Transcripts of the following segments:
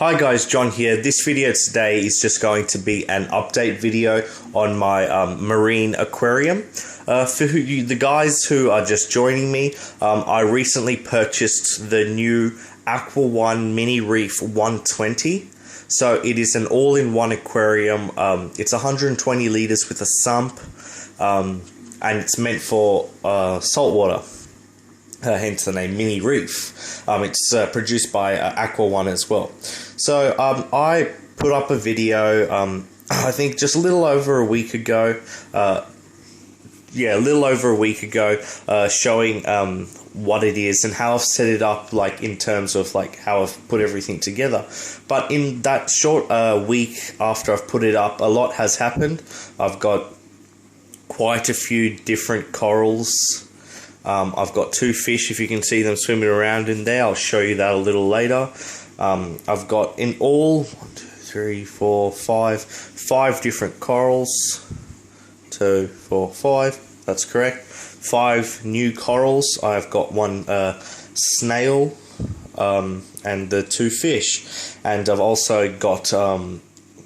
Hi guys, John here. This video today is just going to be an update video on my marine aquarium. For the guys who are just joining me, I recently purchased the new Aqua One Mini Reef 120. So it is an all-in-one aquarium. It's 120 liters with a sump, and it's meant for saltwater. Hence the name Mini Reef. It's produced by Aqua One as well. So I put up a video, I think just a little over a week ago. Showing what it is and how I've set it up, like in terms of like how I've put everything together. But in that short week after I've put it up, a lot has happened. I've got quite a few different corals. I've got two fish, if you can see them swimming around in there. I'll show you that a little later. I've got in all 5 different corals. 2, 4, 5, that's correct. 5 new corals. I've got one snail and the 2 fish. And I've also got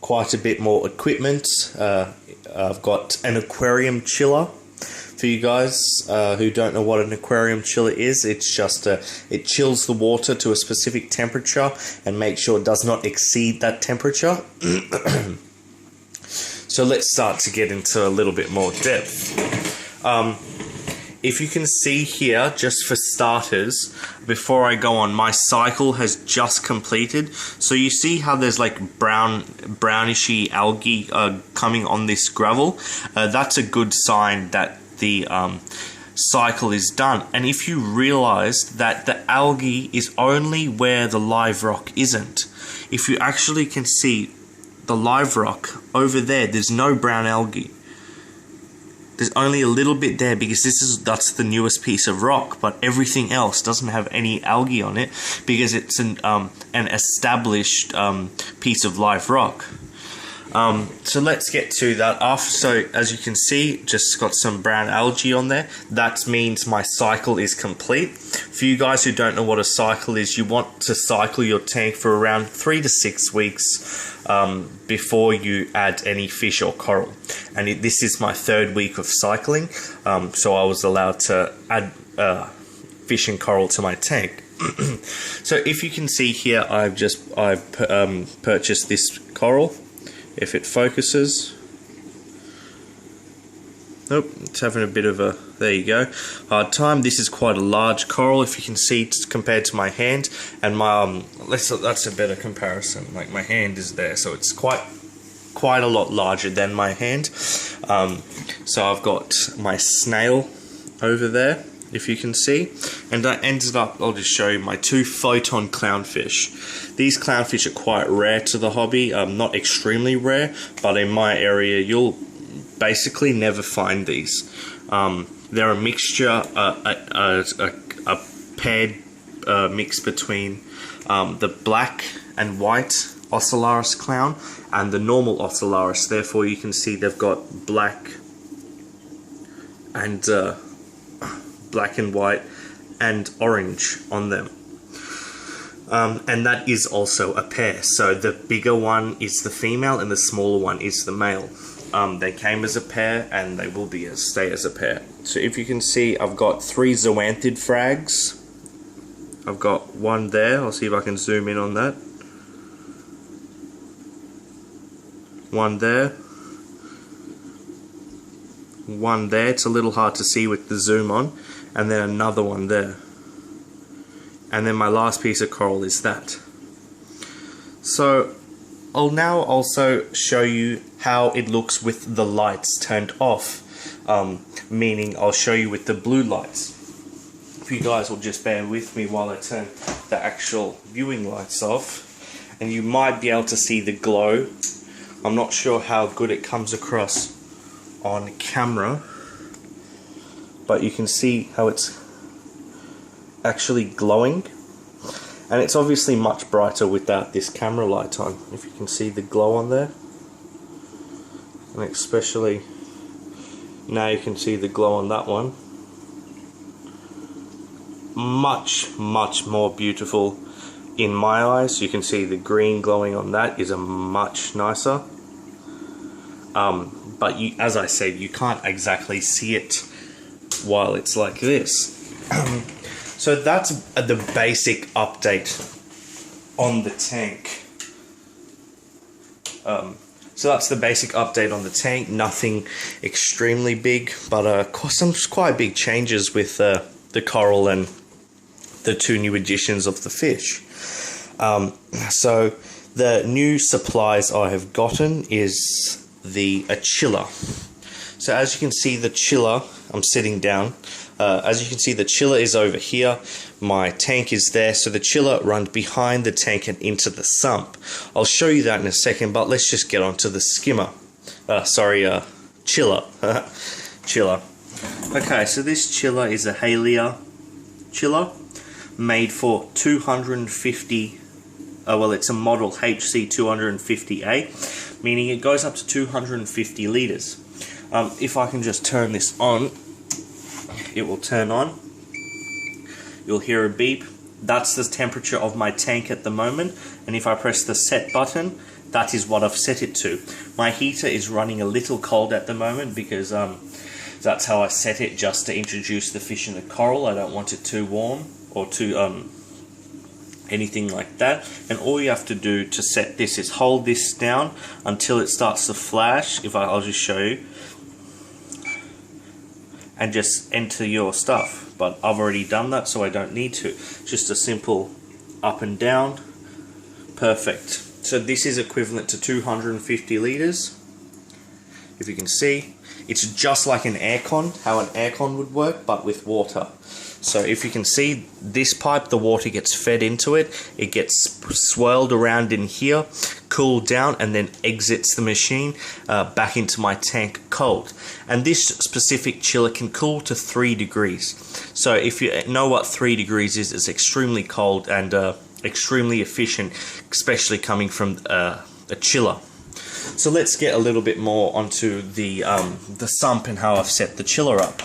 quite a bit more equipment. I've got an aquarium chiller. For you guys who don't know what an aquarium chiller is, it's just it chills the water to a specific temperature and makes sure it does not exceed that temperature. So let's start to get into a little bit more depth. If you can see here, just for starters, before I go on, my cycle has just completed. So you see how there's like brownishy algae coming on this gravel? That's a good sign that the cycle is done. And if you realize that the algae is only where the live rock isn't, if you actually can see the live rock over there, there's no brown algae. There's only a little bit there because that's the newest piece of rock, but everything else doesn't have any algae on it because it's an established piece of live rock. So let's get to that. So as you can see, just got some brown algae on there. That means my cycle is complete. For you guys who don't know what a cycle is, you want to cycle your tank for around 3 to 6 weeks before you add any fish or coral. And this is my 3rd week of cycling, so I was allowed to add fish and coral to my tank. So if you can see here, I've purchased this coral. If it focuses, nope, it's having a bit of a, there you go, hard time. This is quite a large coral, if you can see, compared to my hand, and my that's a better comparison. Like my hand is there, so it's quite a lot larger than my hand. So I've got my snail over there, if you can see, and I ended up, I'll just show you my 2 photon clownfish. These clownfish are quite rare to the hobby, not extremely rare, but in my area you'll basically never find these. They're a mixture, a paired mix between the black and white Ocellaris clown and the normal Ocellaris. Therefore you can see they've got black and white and orange on them. And that is also a pair. So the bigger one is the female and the smaller one is the male. They came as a pair and they will stay as a pair. So if you can see, I've got 3 zoanthid frags. I've got one there. I'll see if I can zoom in on that. One there. One there. It's a little hard to see with the zoom on. And then another one there. And then my last piece of coral is that. So I'll now also show you how it looks with the lights turned off. Meaning I'll show you with the blue lights. If you guys will just bear with me while I turn the actual viewing lights off. And you might be able to see the glow. I'm not sure how good it comes across on camera, but you can see how it's actually glowing, and it's obviously much brighter without this camera light on, if you can see the glow on there, and especially now you can see the glow on that one. Much more beautiful in my eyes. You can see the green glowing on that is a much nicer. But as I said, you can't exactly see it while it's like this. So that's the basic update on the tank. So that's the basic update on the tank. Nothing extremely big, but some quite big changes with the coral and the 2 new additions of the fish. So the new supplies I have gotten is a chiller. So as you can see, the chiller, I'm sitting down. As you can see, the chiller is over here. My tank is there. So the chiller runs behind the tank and into the sump. I'll show you that in a second, but let's just get on to the skimmer. Chiller. Chiller. Okay, so this chiller is a Halia chiller made for 250. Well, it's a model HC250A, meaning it goes up to 250 liters. If I can just turn this on, it will turn on. You'll hear a beep. That's the temperature of my tank at the moment, and if I press the set button, that is what I've set it to. My heater is running a little cold at the moment because that's how I set it, just to introduce the fish in the coral. I don't want it too warm or too anything like that. And all you have to do to set this is hold this down until it starts to flash. I'll just show you, and just enter your stuff. But I've already done that, so I don't need to. Just a simple up and down. Perfect. So this is equivalent to 250 liters. If you can see, it's just like an aircon, how an aircon would work, but with water. So if you can see, this pipe, the water gets fed into it, it gets swirled around in here, cooled down, and then exits the machine back into my tank cold. And this specific chiller can cool to 3 degrees. So if you know what 3 degrees is, it's extremely cold and extremely efficient, especially coming from a chiller. So let's get a little bit more onto the sump and how I've set the chiller up.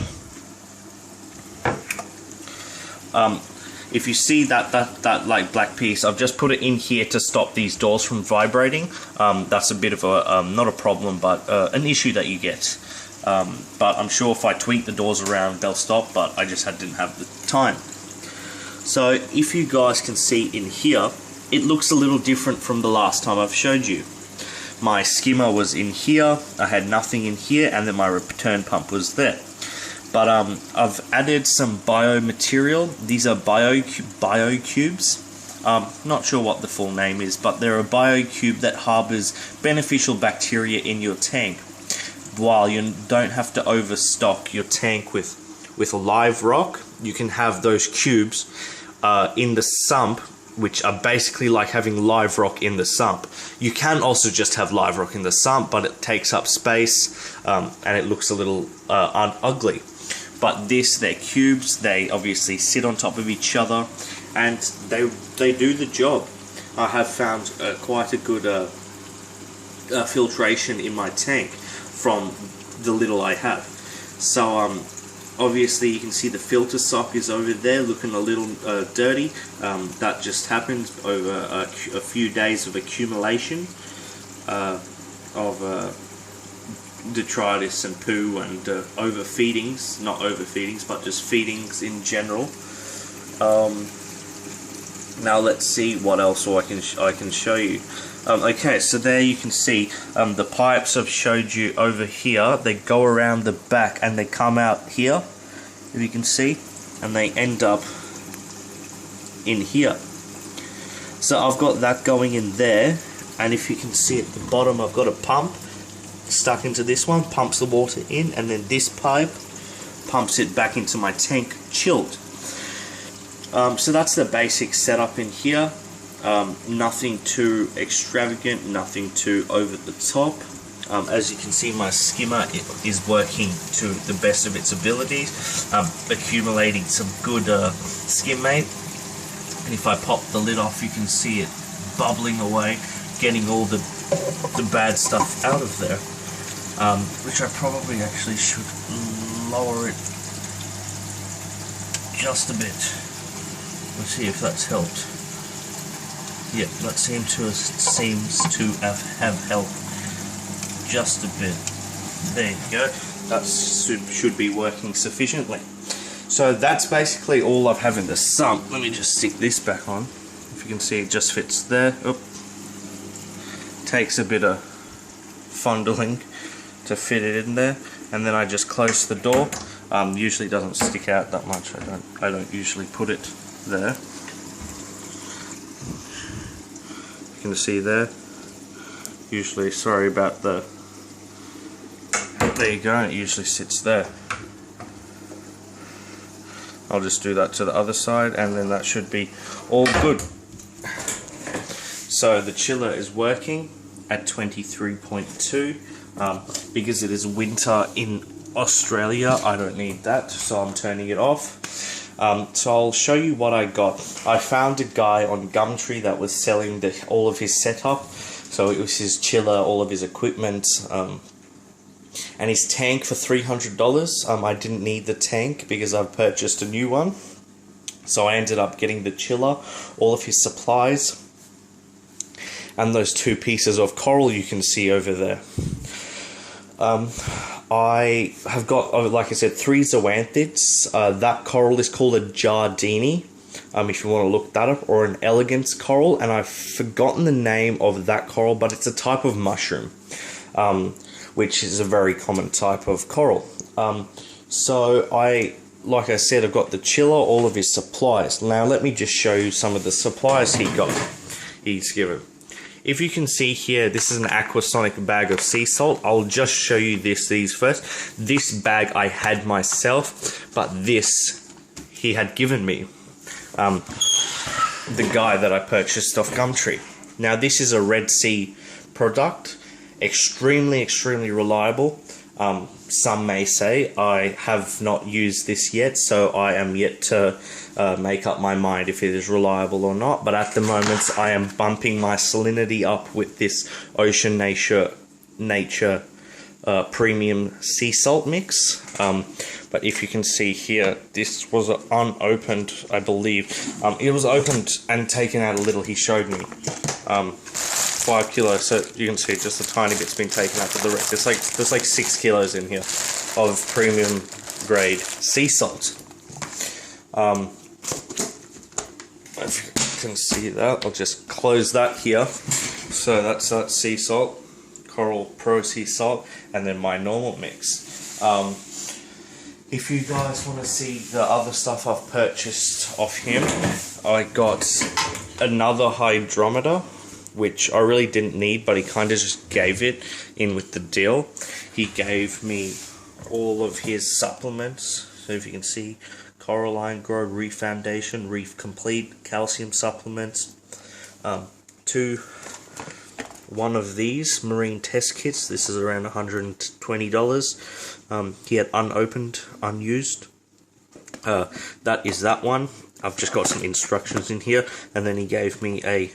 If you see that like black piece, I've just put it in here to stop these doors from vibrating. That's a bit of a not a problem, but an issue that you get. But I'm sure if I tweak the doors around, they'll stop. But I just didn't have the time. So if you guys can see in here, it looks a little different from the last time I've showed you. My skimmer was in here. I had nothing in here, and then my return pump was there. But I've added some biomaterial. These are BioCubes. Not sure what the full name is, but they're a BioCube that harbors beneficial bacteria in your tank, while you don't have to overstock your tank with live rock. You can have those cubes in the sump, which are basically like having live rock in the sump. You can also just have live rock in the sump, but it takes up space and it looks a little ugly. But they're cubes. They obviously sit on top of each other, and they do the job. I have found quite a good filtration in my tank from the little I have. So obviously you can see the filter sock is over there looking a little dirty. That just happened over a few days of accumulation of detritus and poo and overfeedings, not overfeedings, but just feedings in general. Now let's see what else I can show you. Okay, so there you can see the pipes I've showed you over here. They go around the back and they come out here, if you can see, and they end up in here. So I've got that going in there, and if you can see at the bottom, I've got a pump stuck into this one, pumps the water in, and then this pipe pumps it back into my tank chilled. So that's the basic setup in here. Nothing too extravagant, nothing too over the top. As you can see, my skimmer is working to the best of its abilities, accumulating some good skimmate. And if I pop the lid off, you can see it bubbling away, getting all the bad stuff out of there. Which I probably actually should lower it just a bit. Let's see if that's helped. Yeah, that seems to have helped just a bit. There you go. That should be working sufficiently. So that's basically all I have in the sump. Let me just stick this back on. If you can see, it just fits there. Oop. Takes a bit of fondling to fit it in there, and then I just close the door. Usually it doesn't stick out that much. I don't usually put it there. You can see there. Usually, sorry about the. There you go. It usually sits there. I'll just do that to the other side, and then that should be all good. So the chiller is working at 23.2. Because it is winter in Australia, I don't need that, so I'm turning it off. So I'll show you what I got. I found a guy on Gumtree that was selling all of his setup. So it was his chiller, all of his equipment, and his tank for $300. I didn't need the tank because I've purchased a new one. So I ended up getting the chiller, all of his supplies, and those 2 pieces of coral you can see over there. I have got, like I said, 3 zoanthids. That coral is called a Giardini, if you want to look that up, or an elegance coral, and I've forgotten the name of that coral, but it's a type of mushroom, which is a very common type of coral. So like I said, I've got the chiller, all of his supplies. Now let me just show you some of the supplies he's given. If you can see here, this is an Aquasonic bag of sea salt. I'll just show you these first. This bag I had myself, but this he had given me. The guy that I purchased off Gumtree. Now this is a Red Sea product. Extremely reliable. Some may say. I have not used this yet, so I am yet to make up my mind if it is reliable or not. But at the moment, I am bumping my salinity up with this Ocean Nature premium sea salt mix. But if you can see here, this was unopened, I believe. It was opened and taken out a little. He showed me 5 kilos, so you can see just a tiny bit's been taken out to the rest. There's like 6 kilos in here of premium grade sea salt. If you can see that, I'll just close that here. So that's that sea salt, Coral Pro Sea Salt, and then my normal mix. If you guys want to see the other stuff I've purchased off him, I got another hydrometer, which I really didn't need, but he kind of just gave it in with the deal. He gave me all of his supplements. So if you can see, Coralline Grow Reef Foundation, Reef Complete, calcium supplements, one of these marine test kits. This is around $120. He had unopened, unused. That is that one. I've just got some instructions in here, and then he gave me a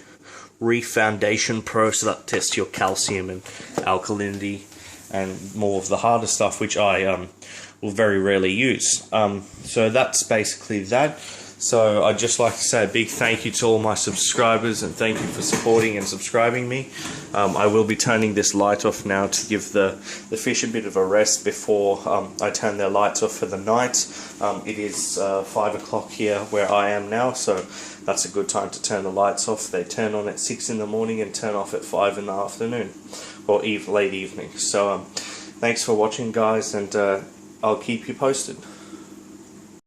Reef Foundation Pro, so that tests your calcium and alkalinity and more of the harder stuff, which I will very rarely use. So that's basically that. So I'd just like to say a big thank you to all my subscribers, and thank you for supporting and subscribing me. I will be turning this light off now to give the fish a bit of a rest before I turn their lights off for the night. It is 5 o'clock here where I am now, so that's a good time to turn the lights off. They turn on at 6 in the morning and turn off at 5 in the afternoon, or late evening. So thanks for watching, guys, and I'll keep you posted.